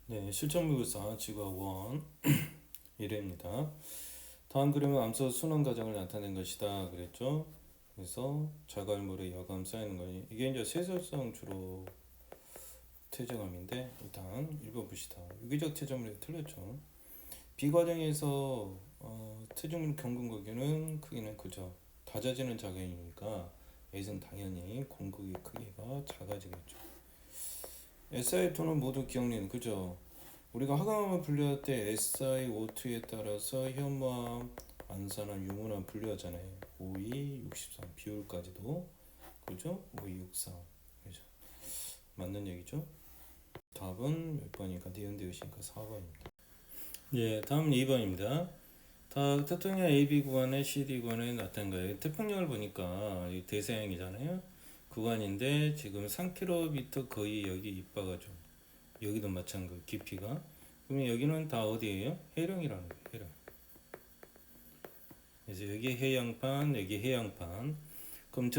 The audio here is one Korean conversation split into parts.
네, 실전모의고사 지과 1 1회입니다. 다음 그림은 암수 순환 과정을 나타낸 것이다 그랬죠. 그래서 자갈물에 여감 쌓이는 거니 이게 이제 세설성 주로 퇴적암인데 일단 읽어봅시다. 유기적 퇴적물이 틀렸죠. 비과정에서 퇴적물 경근거기는 크기는 그죠. 다져지는 작용이니까 A는 당연히 공극의 크기가 작아지겠죠. SI2는 모두 기억리는 그죠. 우리가 화강암을 분류할 때 SiO2에 따라서 현무암, 안산암, 유문암 분류하잖아요. 52, 63 비율까지도 그죠? 52, 63 그죠? 맞는 얘기죠? 답은 몇 번이니까 니은디귿이니까 4번입니다. 예, 다음 2번입니다. 다 태평양 AB 구간에 CD 구간에 나타난 거예요. 태평양을 보니까 이 대서양이잖아요. 구간인데 지금 3km 거의 여기 입바가죠. 여기도 마찬가지 깊이가. 그러면 여기는 다 어디예요? 해령이라는 거예요. 해령. 그래서 여기 해양판, 여기 해양판. 그럼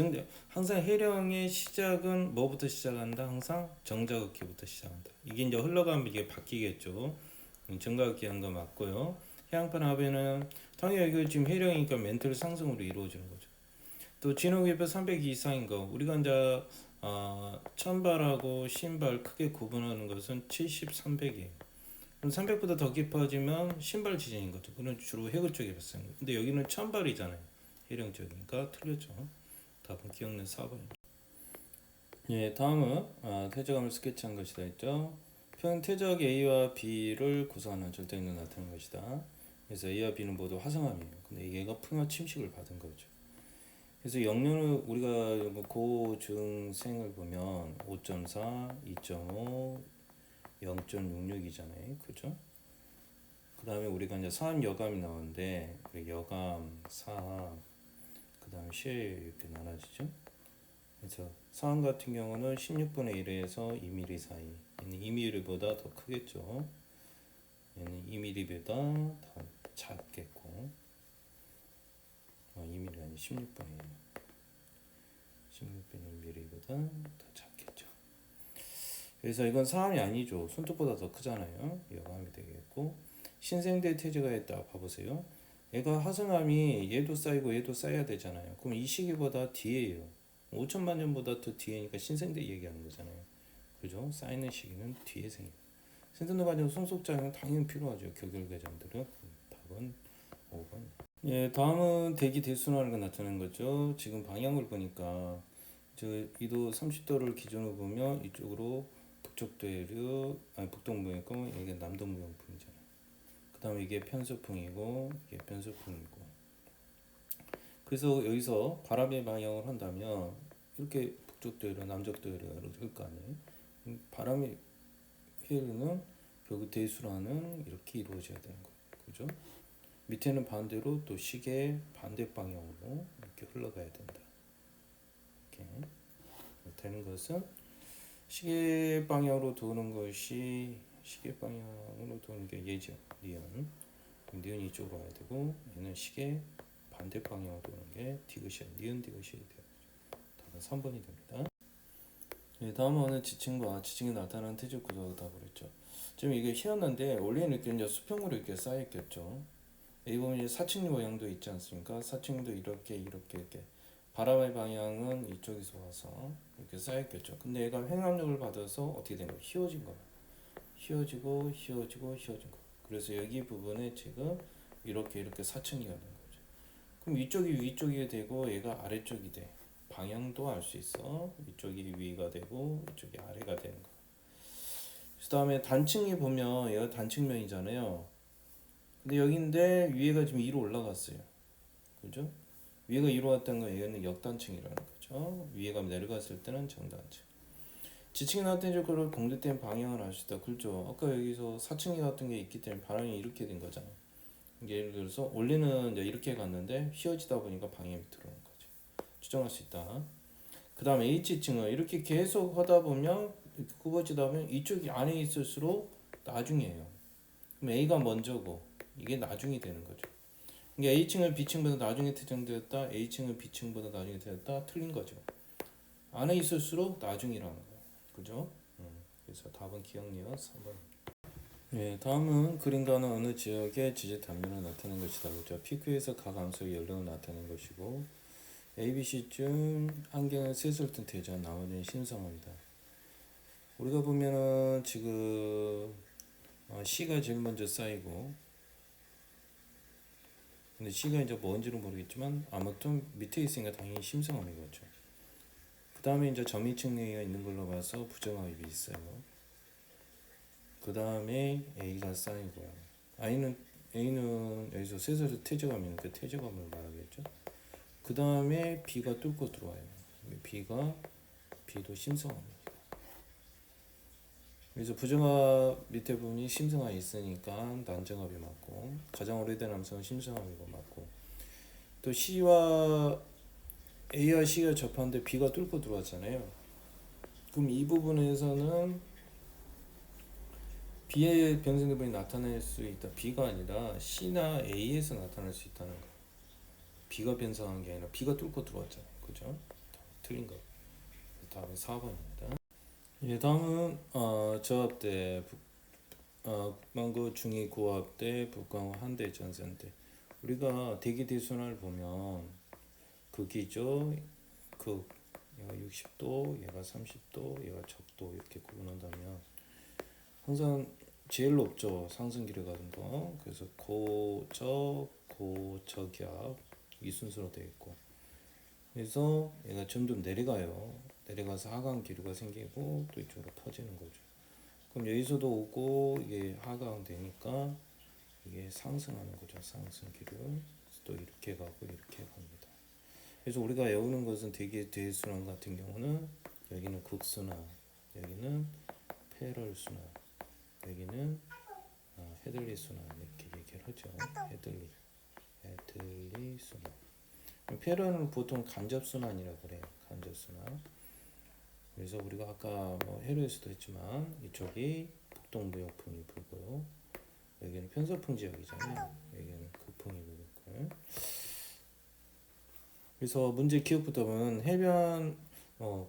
항상 해령의 시작은 뭐부터 시작한다? 항상 정자극기부터 시작한다. 이게 이제 흘러가면 이게 바뀌겠죠. 정자극기 한 거 맞고요. 해양판 하변은 당연히 여기 지금 해령이니까 멘틀 상승으로 이루어지는 거죠. 또 진흙 엽표 300 이상인 거 우리가 이제 천발하고 신발 크게 구분하는 것은 70, 300이에요. 그럼 300보다 더 깊어지면 신발 지진인 거죠. 그건 주로 해구 쪽에 발생해요. 근데 여기는 천발이잖아요. 해령 쪽이니까 틀렸죠. 답은 기억내 4번입니다. 예, 다음은 퇴적암을 스케치한 것이다 했죠. 평 퇴적 A와 B를 구성하는 절대인으로 나타낸 것이다. 그래서 A와 B는 모두 화성암이에요. 근데 얘가 풍화 침식을 받은 거죠. 그래서 영역을 우리가 고중생을 보면 5.4, 2.5, 0.66이잖아요. 그죠? 그 다음에 우리가 이제 사암 여감이 나오는데 여감, 사암, 그 다음에 실 이렇게 나눠지죠. 그래서 사암 같은 경우는 16분의 1에서 2mm 사이. 얘는 2mm보다 더 크겠죠. 얘는 2mm보다 더 작겠고 2mm 아니 16분의 1. 16분의 1mm보다 더 작겠죠. 그래서 이건 사암이 아니죠. 손톱보다 더 크잖아요. 여감이 되겠고 신생대 태제가 있다 봐보세요. 얘가 화성암이 얘도 쌓이고 얘도 쌓여야 되잖아요. 그럼 이 시기보다 뒤에요. 5천만 년보다 더 뒤에니까 신생대 얘기하는 거잖아요. 그죠? 쌓이는 시기는 뒤에 생겨요. 생존 과정 송속작용 당연히 필요하죠. 격결계장들은. 답은 5번. 예, 다음은 대기 대순환을 나타내는 거죠. 지금 방향을 보니까 저 이도 30도를 기준으로 보면 이쪽으로 북쪽대륙 아니 북동부였고 이게 남동부형풍이잖아요. 그 다음에 이게 편서풍이고 이게 변서풍이고. 그래서 여기서 바람의 방향을 한다면 이렇게 북쪽대륙 남쪽대륙으로 될 거 아니에요. 바람의 회로는 결국 대순환은 이렇게 이루어져야 되는 거예요. 그죠? 밑에는 반대로 또 시계 반대 방향으로 이렇게 흘러가야 된다. 이렇게 되는 것은 시계 방향으로 도는 것이 시계 방향으로 도는 게 얘죠. 니은. 니은 이쪽으로 와야 되고 얘는 시계 반대 방향으로 도는 게 디귿이야. 니은 디귿이 돼요. 답은 3번이 됩니다. 네, 다음은 지층과 지층이 나타나는 태적 구조가 다 그랬죠. 지금 이게 희한한데 원래는 이렇게 이제 수평으로 이렇게 쌓였겠죠. 여기 보면 이제 사층 모양도 있지 않습니까? 사층도 이렇게 바람의 방향은 이쪽에서 와서 이렇게 쌓였겠죠. 근데 얘가 횡압력을 받아서 어떻게 된 거야? 휘어진 거야. 휘어진 거. 그래서 여기 부분에 지금 이렇게 사층이가 된 거죠. 그럼 이쪽이 위쪽이 되고 얘가 아래쪽이 돼. 방향도 알 수 있어. 이쪽이 위가 되고 이쪽이 아래가 되는 거. 그 다음에 단층이 보면 얘가 단층면이잖아요. 근데 여기인데 위에가 지금 위로 올라갔어요. 그죠? 위에가 위로 왔다는 건 얘는 역단층이라는 거죠. 위에가 내려갔을 때는 정단층. 지층이 나타낸 거를 공대된 방향을 알 수 있다. 그렇죠. 아까 여기서 사층이 같은 게 있기 때문에 바람이 이렇게 된 거잖아요. 예를 들어서 원래는 이제 이렇게 갔는데 휘어지다 보니까 방향이 들어오는 거죠. 추정할 수 있다. 그 다음에 H층은 이렇게 계속 하다 보면 이렇게 굽어지다 보면 이쪽이 안에 있을수록 나중이에요. 그럼 A가 먼저고 이게 나중이 되는 거죠. 그러니까 A층은 B층보다 나중에 태정되었다. A층은 B층보다 나중에 되었다. 틀린 거죠. 안에 있을수록 나중이라는 거예요. 그죠? 그래서 답은 기억력 3번. 네, 다음은 그림과는 어느 지역의 지질 단면을 나타낸 것이다. 그죠? 피크에서 각 함수의 연령을 나타낸 것이고 ABC 중 안경을 셋을 뜬 대전 나머지는 신성합니다. 우리가 보면은 지금 C가 제일 먼저 쌓이고 근데 C가 이제 뭔지는 모르겠지만 아무튼 밑에 있으니까 당연히 심성합이겠죠. 그 다음에 이제 점이측례가 있는 걸로 봐서 부정합이 있어요. 그 다음에 A가 쌓이고요. A는 여기서 셋에서 퇴적하면 그 퇴적함을 말하겠죠. 그 다음에 B가 뚫고 들어와요. B도 심성합니다. 그래서 부정합 밑에 부분이 심성합이 있으니까 난정합이 맞고 가장 오래된 함수는 심성합이고 맞고 또 A와 C가 접하는데 B가 뚫고 들어왔잖아요. 그럼 이 부분에서는 B의 변성대분이 나타날 수 있다. B가 아니라 C나 A에서 나타날 수 있다는 거. B가 변성한 게 아니라 B가 뚫고 들어왔잖아요. 그죠? 틀린 거. 다음에 4번입니다. 예, 다음은 저합대 북반구 중위 고합대 북강호 한대 전선대. 우리가 대기 대순환을 보면 극이죠. 극 얘가 60도, 얘가 30도, 얘가 적도 이렇게 구분한다면 항상 제일 높죠. 상승기를 가는 거. 그래서 고적, 고적압 이 순서로 되어 있고. 그래서 얘가 점점 내려가요. 내려가서 하강 기류가 생기고 또 이쪽으로 퍼지는 거죠. 그럼 여기서도 오고 이게 하강 되니까 이게 상승하는 거죠. 상승 기류. 또 이렇게 가고 이렇게 갑니다. 그래서 우리가 외우는 것은 대기 대순환 같은 경우는 여기는 극순환, 여기는 패럴 순환, 여기는 헤들리 순환 이렇게 얘기를 하죠. 헤들리 순환. 패럴은 보통 간접 순환이라고 그래요. 간접 순환. 그래서 우리가 아까 해로에서도 했지만 이쪽이 북동부역풍이 불고요. 여기는 편서풍 지역이잖아요. 여기는 극풍이 불고. 그래서 문제 기억부터 보면 해변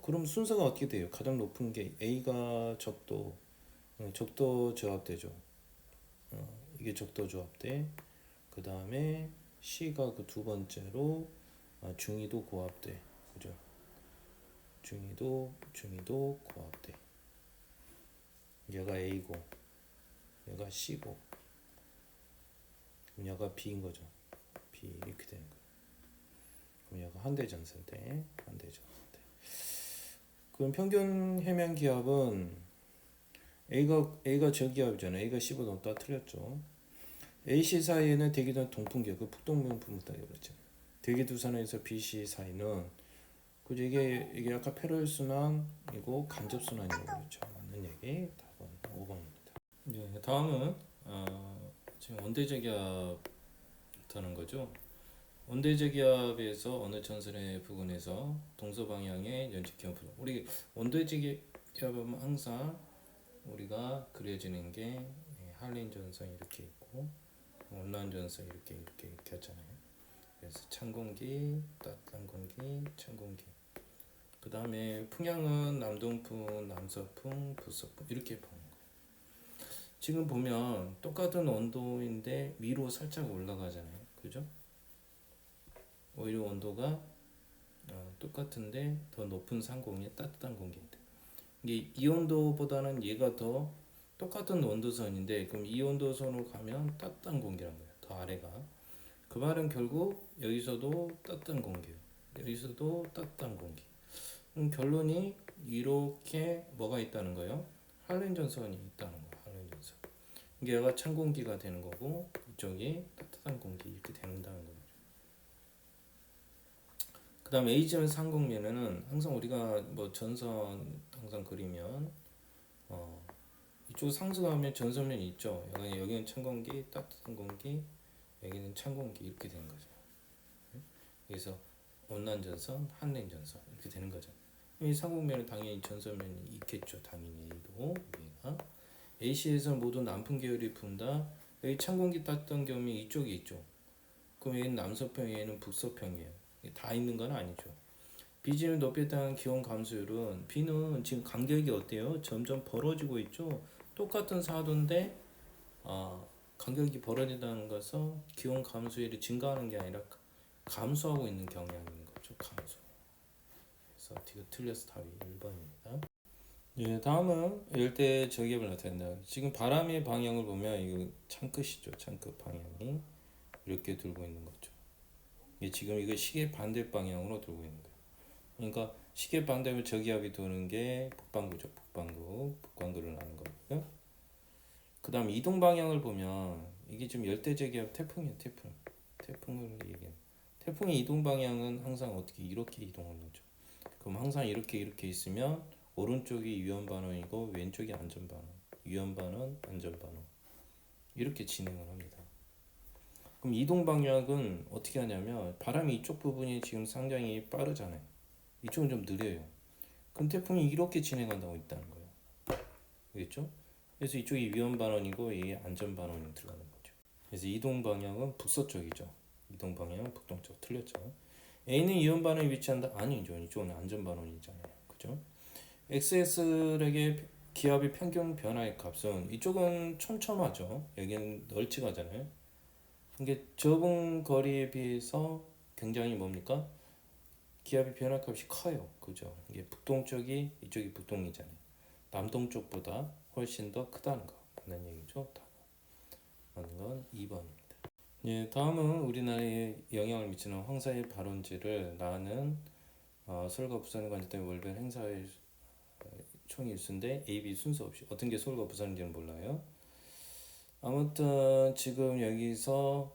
그럼 순서가 어떻게 돼요? 가장 높은 게 A가 적도 조합대죠. 이게 적도 조합대. 그 다음에 C가 그 두 번째로 중위도 고합대. 그죠? 중위도 고합대. 얘가 A고 얘가 C고 그럼 얘가 B인 거죠. B 이렇게 되는 거예요. 그럼 얘가 한대전선대. 그럼 평균 해면 기압은 A가 저기압이잖아요. A가 C보다 높다 틀렸죠. AC 사이에는 대기전 동풍기압, 그 북동풍부터 그랬죠. 대기두산에서 BC 사이는 그죠 이게 약간 패럴 순환이고 간접 순환이라고 그랬죠. 맞는 얘기. 답은 5번입니다. 네, 다음은 지금 원대제기압 하는 거죠. 원대제기압에서 어느 전선의 부근에서 동서 방향의 연직기압 우리 원대제기압은 항상 우리가 그려지는 게 할린 전선 이렇게 있고 원난 전선 이렇게 했잖아요. 그래서 찬 공기, 따뜻한 공기, 찬 공기. 그 다음에 풍향은 남동풍, 남서풍, 북서풍 이렇게 보는 거. 지금 보면 똑같은 온도인데 위로 살짝 올라가잖아요. 그죠? 오히려 온도가 똑같은데 더 높은 상공에 따뜻한 공기인데 이게 이 온도보다는 얘가 더 똑같은 온도선인데 그럼 이 온도선으로 가면 따뜻한 공기란 거예요. 더 아래가. 그 말은 결국 여기서도 따뜻한 공기예요. 여기서도 따뜻한 공기. 결론이 이렇게 뭐가 있다는 거예요? 할렌 전선이 있다는 거예요. 할렌 전선. 이게 얘가 찬 공기가 되는 거고 이쪽이 따뜻한 공기 이렇게 된다는 거예요. 그 다음 A지점 상공면에는 항상 우리가 뭐 전선 항상 그리면 이쪽 상승하면 전선면이 있죠. 여기는 찬 공기, 따뜻한 공기, 여기는 찬 공기 이렇게 되는 거죠. 그래서 온난 전선, 한냉 전선 이렇게 되는 거죠. 이 상공면은 당연히 전선면이 있겠죠. 당연히도 여기가 AC에서 모두 남풍 계열이 분다. 여기 찬 공기 따뜻한 경험이 이쪽이 있죠. 그럼 여기는 남서평, 여기는 북서평이에요. 다 있는 건 아니죠. B지는 높이에 따른 기온 감소율은 B는 지금 간격이 어때요? 점점 벌어지고 있죠. 똑같은 사도인데 간격이 벌어진다는 것은 기온 감소율이 증가하는 게 아니라 감소하고 있는 경향인 거죠. 감소. 그래서 뒤가 틀려서 답이 1번입니다. 예, 다음은 열대 저기압을 나타낸다. 지금 바람의 방향을 보면 이거 창끝이죠. 창끝 방향이 이렇게 들고 있는 거죠. 지금 이거 시계 반대 방향으로 들고 있는 거예요. 그러니까 시계 반대면 저기압이 도는 게 북반구죠. 북반구를 나는 거고요. 그 다음 이동 방향을 보면 이게 지금 열대 저기압 태풍이에요. 태풍을 얘기해요. 태풍의 이동 방향은 항상 어떻게 이렇게 이동을 하죠. 그럼 항상 이렇게 있으면 오른쪽이 위험 반원이고 왼쪽이 안전 반원. 위험 반원, 안전 반원. 이렇게 진행을 합니다. 그럼 이동 방향은 어떻게 하냐면 바람이 이쪽 부분이 지금 상당히 빠르잖아요. 이쪽은 좀 느려요. 그럼 태풍이 이렇게 진행한다고 있다는 거예요. 알겠죠? 그래서 이쪽이 위험 반원이고 이게 안전 반원이 들어가는 거죠. 그래서 이동 방향은 북서쪽이죠. 이동 방향은 북동쪽. 틀렸죠? A는 위험 반원에 위치한다? 아니죠. 이쪽은 안전 반원이잖아요. 그죠? XS력의 기압의 평균 변화의 값은 이쪽은 촘촘하죠. 여기는 널찍하잖아요. 이게 좁은 거리에 비해서 굉장히 뭡니까? 기압의 변화값이 커요. 그죠? 이게 북동쪽이 이쪽이 북동이잖아요. 남동쪽보다 훨씬 더 크다는 거. 맞는 얘기죠. 맞는 건 2번입니다. 예, 다음은 우리나라에 영향을 미치는 황사의 발원지를 나는 서울과 부산에 관련된 월별 행사의 총 일수인데 A, B 순서 없이 어떤 게 서울과 부산인지는 몰라요. 아무튼 지금 여기서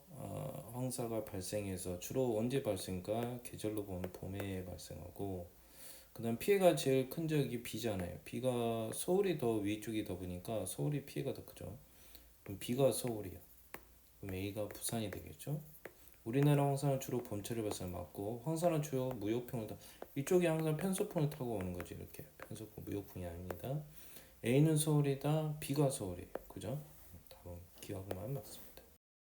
황사가 발생해서 주로 언제 발생까? 계절로 보면 봄에 발생하고 그다음 피해가 제일 큰 적이 비잖아요. 비가 서울이 더 위쪽이 더 보니까 서울이 피해가 더 크죠. 그럼 B가 서울이야. 그럼 A가 부산이 되겠죠. 우리나라 황사는 주로 봄철에 발생하고 황사는 주요 무역풍을 이쪽이 항상 편서풍을 타고 오는 거지. 이렇게 편서풍 무역풍이 아닙니다. A는 서울이다. B가 서울이에요. 그죠? 답은 기하고만 맞습니다.